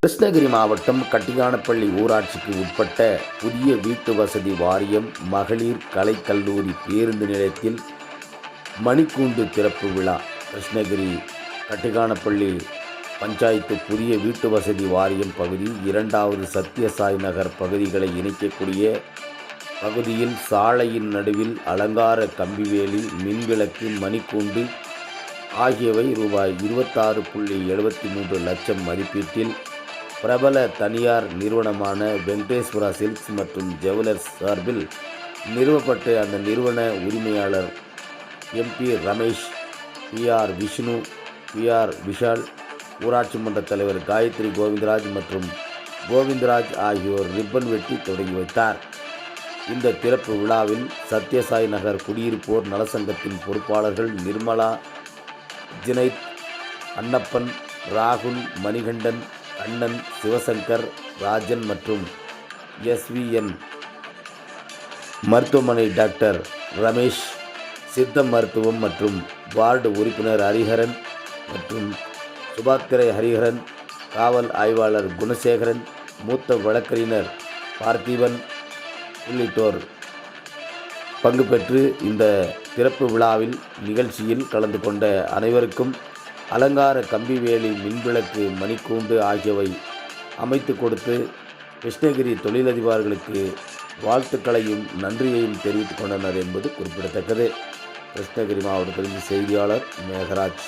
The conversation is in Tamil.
கிருஷ்ணகிரி மாவட்டம் கட்டியானப்பள்ளி ஊராட்சிக்கு உட்பட்ட புதிய வீட்டு வசதி வாரியம் மகளிர் கலைக்கல்லூரி பேருந்து நிலையத்தில் மணிக்கூண்டு திறப்பு விழா. கிருஷ்ணகிரி கட்டியானப்பள்ளி பஞ்சாயத்து புதிய வீட்டு வசதி வாரியம் பகுதி 2வது சத்யசாய் நகர் பகுதிகளை இணைக்கக்கூடிய பகுதியில் சாலையின் நடுவில் அலங்கார கம்பிவேலி, மின்விளக்கு, மணிக்கூண்டு ஆகியவை ரூபாய் 26.73 லட்சம் மதிப்பீட்டில் பிரபல தனியார் நிறுவனமான வெங்கடேஸ்வரா சில்க்ஸ் மற்றும் ஜுவல்லர்ஸ் சார்பில் நிறுவப்பட்டு அந்த நிறுவன உரிமையாளர் MP Ramesh, PR Vishnu, PR Vishal, ஊராட்சி மன்ற தலைவர் காயத்ரி கோவிந்தராஜ் மற்றும் கோவிந்தராஜ் ஆகியோர் ரிப்பன் வெட்டி தொடங்கி வைத்தார். இந்த திறப்பு விழாவில் சத்யசாய் நகர் குடியிருப்போர் நலசங்கத்தின் பொறுப்பாளர்கள் நிர்மலா, ஜினைத், அன்னப்பன், ராகுல், மணிகண்டன், அண்ணன், சிவசங்கர், ராஜன் மற்றும் SVN மருத்துவமனை டாக்டர் ரமேஷ், சித்த மருத்துவம் மற்றும் வார்டு உறுப்பினர் ஹரிஹரன் மற்றும் சுபாத்திரை ஹரிஹரன், காவல் ஆய்வாளர் குணசேகரன், மூத்த வழக்கறிஞர் பார்த்திபன் உள்ளிட்டோர் பங்கு பெற்று இந்த திறப்பு விழாவில் நிகழ்ச்சியில் கலந்து கொண்ட அனைவருக்கும் அலங்கார கம்பிவேலி, மின்விளக்கு, மணிக்கூண்டு ஆகியவை அமைத்து கொடுத்து கிருஷ்ணகிரி தொழிலதிபர்களுக்கு வாழ்த்துக்களையும் நன்றியையும் தெரிவித்துக் கொண்டனர் என்பது குறிப்பிடத்தக்கது. கிருஷ்ணகிரி மாவட்டத்திலிருந்து செய்தியாளர் மேகராஜ்.